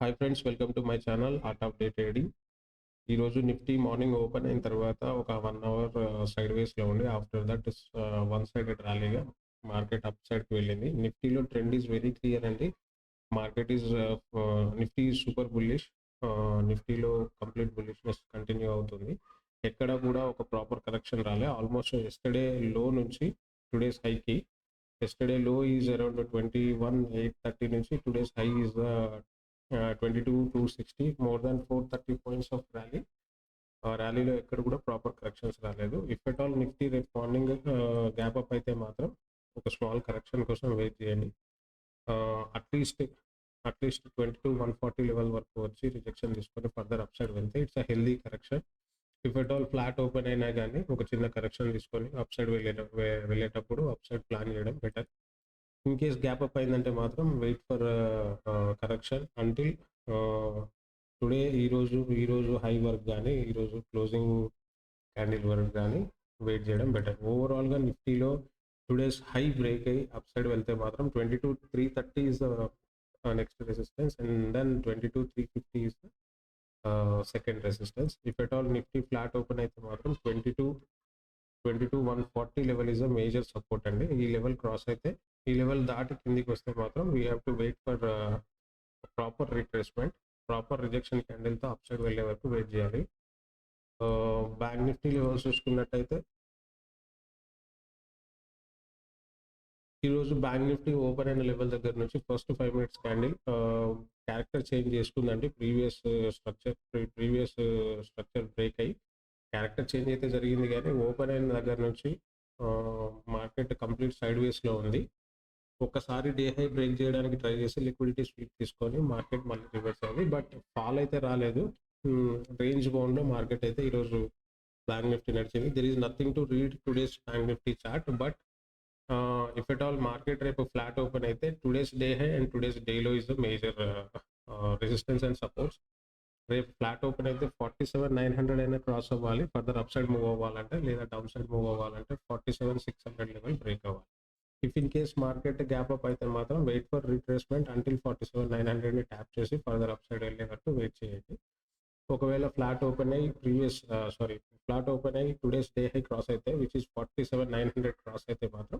Hi friends, welcome to my channel art of day trading. ఈరోజు Nifty morning open అయిన తర్వాత ఒక 1 our side వేస్లో ఉండి ఆఫ్టర్ దట్ వన్ సైడెడ్ ర్యాలీగా market up సైడ్కి వెళ్ళింది. నిఫ్టీలో ట్రెండ్ ఈజ్ వెరీ క్లియర్ అండి. Market is Nifty is super bullish. నిఫ్టీలో కంప్లీట్ బుల్లిష్నెస్ కంటిన్యూ అవుతుంది. ఎక్కడ కూడా ఒక ప్రాపర్ కరెక్షన్ రాలే. ఆల్మోస్ట్ ఎస్టర్డే లో నుంచి టుడేస్ హైకి, ఎస్టర్డే లో ఈజ్ అరౌండ్ 21,830 నుంచి today's high is 22,260, more than 430 points of rally. ర్యాలీలో ఎక్కడ కూడా ప్రాపర్ కరెక్షన్స్ రాలేదు. ఇఫ్ ఎట్ ఆల్ నిఫ్టీ రేపు మార్నింగ్ గ్యాప్ అప్ అయితే మాత్రం ఒక స్మాల్ కరెక్షన్ కోసం వెయిట్ చేయండి. అట్లీస్ట్ 22,140 లెవెల్ వరకు వచ్చి రిజెక్షన్ తీసుకొని ఫర్దర్ అప్ సైడ్ వెళ్తే it's a healthy correction. If at all flat open అయినా కానీ ఒక చిన్న కరెక్షన్ తీసుకొని అప్ సైడ్ వెళ్ళేటప్పుడు అప్ సైడ్ ప్లాన్ చేయడం better. In case gap up అయిందంటే మాత్రం wait for correction until today ఈరోజు హై వరకు కానీ ఈరోజు క్లోజింగ్ క్యాండిల్ వరకు కానీ వెయిట్ చేయడం బెటర్. ఓవరాల్గా నిఫ్టీలో టుడేస్ హై బ్రేక్ అయ్యి అప్ సైడ్ వెళ్తే మాత్రం 22,330 is next resistance and then 22,350 is second resistance. If at all Nifty flat open అయితే మాత్రం 22,140 level is a major support అండి. ఈ లెవెల్ క్రాస్ అయితే, ఈ లెవెల్ దాటి కిందికి వస్తే మాత్రం we have to wait for proper retracement. Proper rejection క్యాండిల్తో అప్ సైడ్ వెళ్ళే వరకు వెయిట్ చేయాలి. బ్యాంక్ నిఫ్టీ లెవెల్స్ చూసుకున్నట్టయితే ఈరోజు బ్యాంక్ నిఫ్టీ ఓపెన్ అయిన లెవెల్ దగ్గర నుంచి first 5 minutes candle character change చేసుకుందండి. ప్రీవియస్ స్ట్రక్చర్ బ్రేక్ అయ్యి క్యారెక్టర్ చేంజ్ అయితే జరిగింది, కానీ ఓపెన్ అయిన దగ్గర నుంచి మార్కెట్ కంప్లీట్ సైడ్ వేస్లో ఉంది. ఒక్కసారి డే హై బ్రేక్ చేయడానికి ట్రై చేసి లిక్విడిటీ స్వీప్ తీసుకొని మార్కెట్ మళ్ళీ రివర్స్ అయింది, బట్ ఫాల్ అయితే రాలేదు. రేంజ్ బౌండ్లో మార్కెట్ అయితే ఈరోజు బ్యాంక్ నిఫ్టీ నడిచింది. There is nothing to read today's bank Nifty chart, but if at all market రేపు ఫ్లాట్ ఓపెన్ అయితే today's day high and today's day low is the major resistance and supports. రేపు flat open అయితే 47,900 అయినా cross అవ్వాలి further up side move అవ్వాలంటే, లేదా down side move అవ్వాలంటే 47,600 level break అవ్వాలి. If in case market gap up అయితే మాత్రం వెయిట్ ఫర్ రిట్రేస్మెంట్ అంటిల్ 47,900ని ట్యాప్ చేసి ఫర్దర్ అప్ సైడ్ వెళ్ళే వరకు వెయిట్ చేయండి. ఒకవేళ ఫ్లాట్ ఓపెన్ అయ్యి ఫ్లాట్ ఓపెన్ అయ్యి టుడేస్ డే హై క్రాస్ అయితే విచ్ ఇస్ 47,900 క్రాస్ అయితే మాత్రం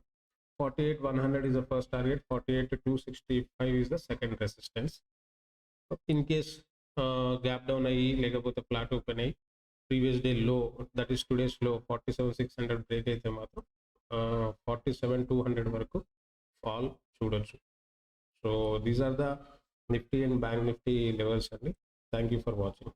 48,100 is the first target, 48,265 is the second resistance. In case gap down అయ్యి లేకపోతే ఫ్లాట్ ఓపెన్ అయ్యి previous day low, that is today's low 47,600 break అయితే మాత్రం 47,200 వరకు ఫాల్ చూడొచ్చు. So these are the Nifty and bank Nifty levels అండి. Thank you for watching.